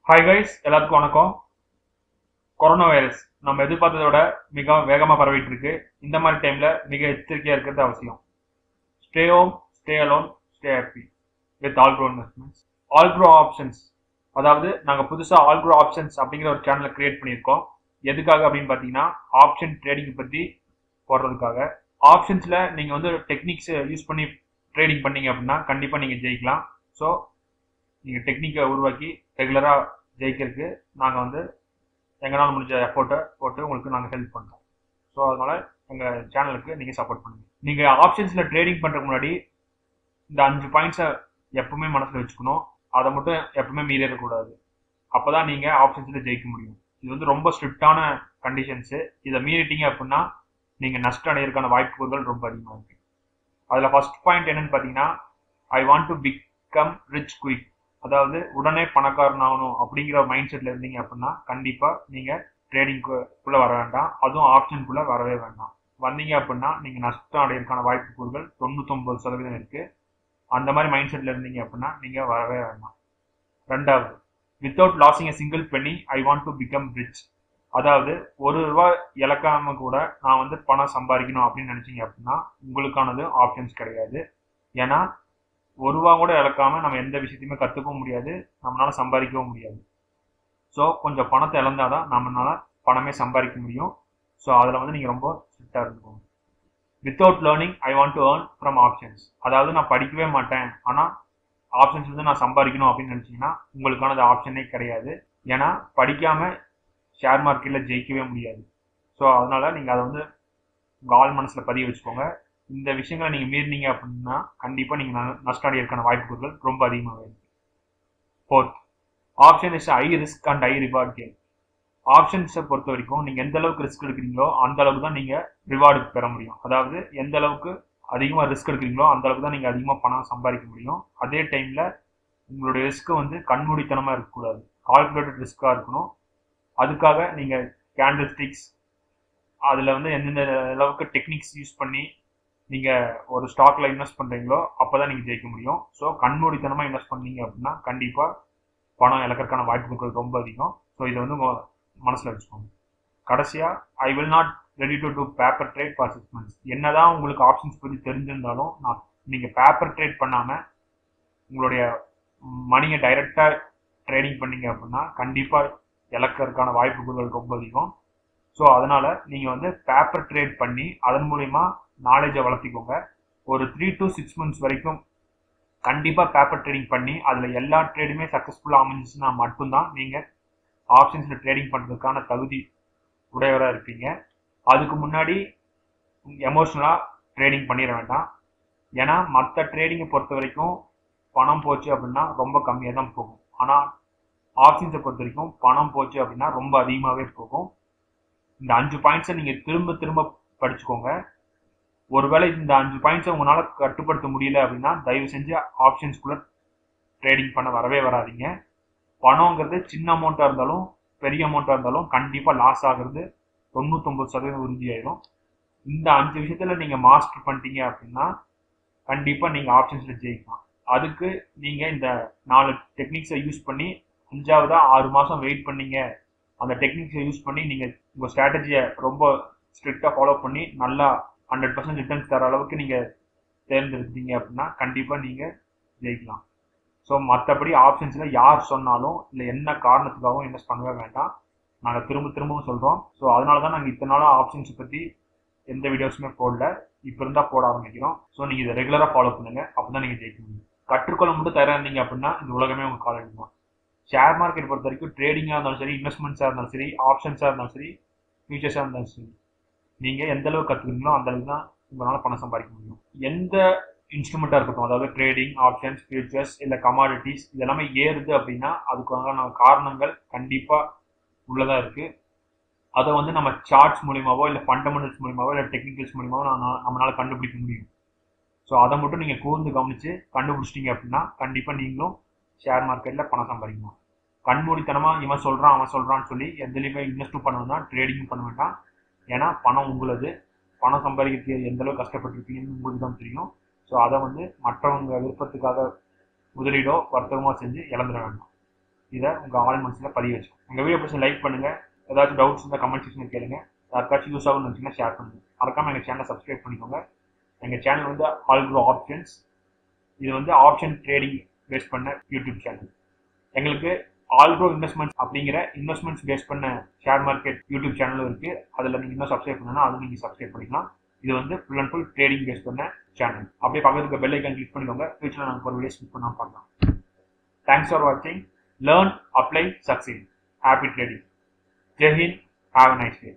Hi guys, எல்லாத்துக்கும் வணக்கம். Corona virus நம்ம எதிர்பார்த்ததை விட மிக வேகமாக பரவிட்டு இருக்கு. இந்த மாதிரி டைம்ல மிக எச்சரிக்கையா இருக்கிறது அவசியம். Stay home, stay alone, stay happy with Allgro investments. Allgro options, அதாவது நாங்கள் புதுசாக ஆல்க்ரோ ஆப்ஷன்ஸ் அப்படிங்கிற ஒரு சேனலை கிரியேட் பண்ணியிருக்கோம். எதுக்காக அப்படின்னு பார்த்தீங்கன்னா, ஆப்ஷன் ட்ரேடிங் பற்றி போடுறதுக்காக. ஆப்ஷன்ஸில் நீங்கள் வந்து டெக்னிக்ஸ் யூஸ் பண்ணி ட்ரேடிங் பண்ணீங்க அப்படின்னா கண்டிப்பாக நீங்கள் ஜெயிக்கலாம். ஸோ நீங்கள் டெக்னிக்கை உருவாக்கி ரெகுலராக ஜெயிக்கிறதுக்கு நாங்கள் வந்து எங்களால் முடிஞ்ச எஃபோர்ட்டை போட்டு உங்களுக்கு நாங்கள் ஹெல்ப் பண்ணுறோம். ஸோ அதனால் எங்கள் சேனலுக்கு நீங்கள் சப்போர்ட் பண்ணுங்கள். நீங்கள் ஆப்ஷன்ஸில் ட்ரேடிங் பண்ணுறதுக்கு முன்னாடி இந்த 5 பாயிண்ட்ஸை எப்பவுமே மனசில் வச்சுக்கணும். அதை மட்டும் எப்பவுமே மீறிடக்கூடாது. அப்போ தான் நீங்கள் ஆப்ஷன்ஸில் ஜெயிக்க முடியும். இது வந்து ரொம்ப ஸ்ட்ரிக்டான கண்டிஷன்ஸு. இதை மீறிட்டீங்க அப்படின்னா நீங்கள் நஷ்டம் அடைகிறதுக்கான வாய்ப்புகள் ரொம்ப அதிகமாக இருக்குது. அதில் ஃபர்ஸ்ட் பாயிண்ட் என்னன்னு பார்த்தீங்கன்னா, ஐ want to become rich quick. அதாவது உடனே பணக்காரன் ஆகணும் அப்படிங்கிற மைண்ட் செட்ல இருந்தீங்க அப்படின்னா கண்டிப்பா நீங்க ட்ரேடிங்குள்ள வர வேண்டாம். அதுவும் ஆப்ஷனுக்குள்ள வரவே வேண்டாம். வந்தீங்க அப்படின்னா நீங்க நஷ்டம் அடையிறதுக்கான வாய்ப்புகள் 99% இருக்கு. அந்த மாதிரி மைண்ட் செட்ல இருந்தீங்க அப்படின்னா நீங்க வரவே வேண்டாம். ரெண்டாவது, without losing a single penny I want to become rich. அதாவது ₹1 இழக்காம கூட நான் வந்து பணம் சம்பாதிக்கணும் அப்படின்னு நினைச்சீங்க அப்படின்னா உங்களுக்கானது ஆப்ஷன்ஸ் கிடையாது. ஏன்னா ₹1 கூட இழக்காம நம்ம எந்த விஷயத்தையுமே கற்றுக்கவும் முடியாது, நம்மளால சம்பாதிக்கவும் முடியாது. ஸோ கொஞ்சம் பணத்தை இழந்தாதான் நம்மளால பணமே சம்பாதிக்க முடியும். ஸோ அதில் வந்து நீங்கள் ரொம்ப ஸ்ட்ரிக்டாக இருந்துக்கோங்க. Without learning I want to earn from options. அதாவது நான் படிக்கவே மாட்டேன், ஆனால் ஆப்ஷன்ஸ் வந்து நான் சம்பாதிக்கணும் அப்படின்னு நினச்சிங்கன்னா உங்களுக்கானது ஆப்ஷனே கிடையாது. ஏன்னா படிக்காம ஷேர் மார்க்கெட்டில் ஜெயிக்கவே முடியாது. ஸோ அதனால நீங்கள் அதை வந்து உங்கள் ஆள் மனசில் பதிய வச்சுக்கோங்க. இந்த விஷயங்களை நீங்கள் மீறினீங்க அப்படின்னா கண்டிப்பாக நீங்கள் நஷ்டம் அடையிறதுக்கான வாய்ப்புகள் ரொம்ப அதிகமாகவே இருக்கு. Fourth, option is high risk and high reward game. ஆப்ஷன்ஸை பொறுத்த வரைக்கும் நீங்கள் எந்த அளவுக்கு ரிஸ்க் எடுக்கிறீங்களோ அந்த அளவுக்கு தான் நீங்கள் ரிவார்டு பெற முடியும். அதாவது எந்த அளவுக்கு அதிகமாக ரிஸ்க் எடுக்கிறீங்களோ அந்த அளவுக்கு தான் நீங்கள் அதிகமாக பணம் சம்பாதிக்க முடியும். அதே டைமில் உங்களுடைய ரிஸ்க்கு வந்து கண்மூடித்தனமாக இருக்கக்கூடாது, கால்குலேட்டட் ரிஸ்க்காக இருக்கணும். அதுக்காக நீங்கள் கேண்டில் ஸ்டிக்ஸ், அதில் வந்து எந்தெந்த அளவுக்கு டெக்னிக்ஸ் யூஸ் பண்ணி நீங்கள் ஒரு ஸ்டாக்ல இன்வெஸ்ட் பண்ணுறீங்களோ அப்போ தான் நீங்கள் ஜெயிக்க முடியும். ஸோ கண்மூடித்தனமாக இன்வெஸ்ட் பண்ணீங்க அப்படின்னா கண்டிப்பாக பணம் இழக்கிறதுக்கான வாய்ப்புகள் ரொம்ப அதிகம். ஸோ இதை வந்து உங்கள் மனசில் வச்சுக்கோங்க. கடைசியாக, I will not ready to do paper trade for 6 months. என்னதான் உங்களுக்கு ஆப்ஷன்ஸ் பற்றி தெரிஞ்சிருந்தாலும் நீங்கள் பேப்பர் ட்ரேட் பண்ணாமல் உங்களுடைய மணியை டைரெக்டாக ட்ரேடிங் பண்ணீங்க அப்படின்னா கண்டிப்பாக இழக்கிறதுக்கான வாய்ப்புகள் ரொம்ப அதிகம். ஸோ அதனால் நீங்கள் வந்து பேப்பர் ட்ரேட் பண்ணி அதன் மூலிமா நாலேஜை வளர்த்திக்கோங்க. ஒரு 3 to 6 months வரைக்கும் கண்டிப்பாக பேப்பர் ட்ரேடிங் பண்ணி அதில் எல்லா ட்ரேடுமே சக்ஸஸ்ஃபுல்லாக அமைஞ்சிச்சுன்னா மட்டும்தான் நீங்கள் ஆப்ஷன்ஸில் ட்ரேடிங் பண்ணுறதுக்கான தகுதி உடையவராக இருப்பீங்க. அதுக்கு முன்னாடி எமோஷ்னலாக ட்ரேடிங் பண்ணிட வேண்டாம். ஏன்னா மற்ற ட்ரேடிங்கை பொறுத்த வரைக்கும் பணம் போச்சு அப்படின்னா ரொம்ப கம்மியாக தான் போகும். ஆனால் ஆப்ஷன்ஸை பொறுத்த வரைக்கும் பணம் போச்சு அப்படின்னா ரொம்ப அதிகமாகவே போகும். இந்த 5 பாயிண்ட்ஸை நீங்கள் திரும்ப திரும்ப படிச்சுக்கோங்க. ஒருவேளை இந்த 5 பாயிண்ட்ஸை உங்களால் கட்டுப்படுத்த முடியல அப்படின்னா தயவு செஞ்சு ஆப்ஷன்ஸ்குள்ள ட்ரேடிங் பண்ண வரவே வராதிங்க. பணங்கிறது சின்ன அமௌண்ட்டாக இருந்தாலும் பெரிய அமௌண்ட்டாக இருந்தாலும் கண்டிப்பாக லாஸ் ஆகிறது 99% உறுதியாயிடும். இந்த 5 விஷயத்தில் நீங்கள் மாஸ்டர் பண்ணிட்டீங்க அப்படின்னா கண்டிப்பாக நீங்கள் ஆப்ஷன்ஸில் ஜெயிக்கலாம். அதுக்கு நீங்கள் இந்த 4 டெக்னிக்ஸை யூஸ் பண்ணி 5ஆவதா 6 மாதம் வெயிட் பண்ணீங்க. அந்த டெக்னிக்ஸை யூஸ் பண்ணி நீங்கள் உங்கள் ஸ்ட்ராட்டஜியை ரொம்ப ஸ்ட்ரிக்டாக ஃபாலோ பண்ணி நல்லா 100% ரிட்டர்ன்ஸ் தர அளவுக்கு நீங்கள் தேர்ந்தெடுத்தீங்க அப்படின்னா கண்டிப்பாக நீங்கள் ஜெயிக்கலாம். ஸோ மற்றபடி ஆப்ஷன்ஸில் யார் சொன்னாலும் இல்லை என்ன காரணத்துக்காகவும் இன்வெஸ்ட் பண்ணவே வேண்டாம். நாங்கள் திரும்பவும் சொல்கிறோம். ஸோ அதனால தான் நாங்கள் இத்தனை நாளாக ஆப்ஷன்ஸை பற்றி எந்த வீடியோஸுமே போடல. இப்போ இருந்தால் போட ஆரம்பிக்கிறோம். ஸோ நீங்கள் இதை ரெகுலராக ஃபாலோ பண்ணுங்கள். அப்போ தான் நீங்கள் ஜெயிக்க முடியும். கற்றுக்கொள்ள மட்டும் தயாராக இருந்தீங்க அப்படின்னா இந்த உலகமே உங்கள் காலேஜ் தான். ஷேர் மார்க்கெட் பொறுத்த வரைக்கும் ட்ரேடிங்காக இருந்தாலும் சரி, இன்வெஸ்ட்மெண்ட்ஸாக இருந்தாலும் சரி, ஆப்ஷன்ஸாக இருந்தாலும் சரி, ஃபியூச்சர்ஸாக இருந்தாலும் சரி, நீங்கள் எந்த அளவுக்கு கற்றுக்கிறீங்களோ அந்த அளவுக்கு தான் உங்களால் பணம் சம்பாதிக்க முடியும். எந்த இன்ஸ்ட்ருமெண்ட்டாக இருக்கட்டும், அதாவது ட்ரேடிங், ஆப்ஷன்ஸ், ஃபியூச்சர்ஸ் இல்லை கமாடிட்டிஸ், இதெல்லாமே ஏறுது அப்படின்னா அதுக்கான காரணங்கள் கண்டிப்பாக உள்ளதாக இருக்குது. அதை வந்து நம்ம சார்ட்ஸ் மூலியமாவோ இல்லை ஃபண்டமெண்டல்ஸ் மூலியமாவோ இல்லை டெக்னிக்கல்ஸ் மூலியமாவோ நம்மளால் கண்டுபிடிக்க முடியும். ஸோ அதை மட்டும் நீங்கள் கூர்ந்து கவனித்து கண்டுபிடிச்சிட்டிங்க அப்படின்னா கண்டிப்பாக நீங்களும் ஷேர் மார்க்கெட்டில் பணம் சம்பாதிக்கலாம். கண்மூடித்தனமாக இவன் சொல்கிறான் அவன் சொல்கிறான்னு சொல்லி எதுலேயுமே இன்வெஸ்ட்டும் பண்ண வேண்டாம், ட்ரேடிங்கும் பண்ண வேண்டாம். ஏன்னா பணம் உங்களது. பணம் சம்பாதிக்கிறதுக்கு எந்த அளவுக்கு கஷ்டப்பட்டுருப்பீங்கன்னு உங்களுக்கு தான் தெரியும். ஸோ அதை வந்து மற்றவங்க விருப்பத்துக்காக முதலீடோ வர்த்தகமோ செஞ்சு இழந்துட வேண்டாம். இதை உங்கள் ஆள் மனசில் பதிவு வச்சு எங்கள் வீடியோ பிடிச்சி லைக் பண்ணுங்கள். ஏதாச்சும் டவுட்ஸ் இருந்தால் கமெண்ட் செக்ஷனில் கேளுங்க. யாருக்காச்சும் யூஸ் ஆகும்னு நினச்சிங்கன்னா ஷேர் பண்ணுங்கள். மறக்காமல் எங்கள் சேனலை சப்ஸ்கிரைப் பண்ணிக்கோங்க. எங்கள் சேனல் வந்து ஆல்க்ரோ ஆப்ஷன்ஸ். இது வந்து ஆப்ஷன் ட்ரேடிங் பேஸ் பண்ண யூடியூப் சேனல். எங்களுக்கு ஆல்க்ரோ இன்வெஸ்ட்மெண்ட்ஸ் அப்படிங்கிற இன்வெஸ்ட்மெண்ட்ஸ் பேஸ் பண்ண ஷேர் மார்க்கெட் யூடியூப் சேனலும் இருக்குது. அதில் நீங்கள் இன்னும் சப்ஸ்கிரைப் பண்ணணும்னா அதுவும் நீங்கள் சப்ஸ்கிரைப் பண்ணிக்கலாம். இது வந்து full and full trading base பண்ண சேனல். அப்படியே பக்கத்துல இருக்க பெல் ஐக்கான் கிளிக் பண்ணிக்கோங்க. ஃபியூச்சரில் நாங்கள் ஒரு வீடியோ ஸ்கிப் பண்ணாமல் பார்க்கலாம். தேங்க்ஸ் ஃபார் வாட்சிங். Learn, apply, succeed. Happy trading. Jai Hind. Have a nice day.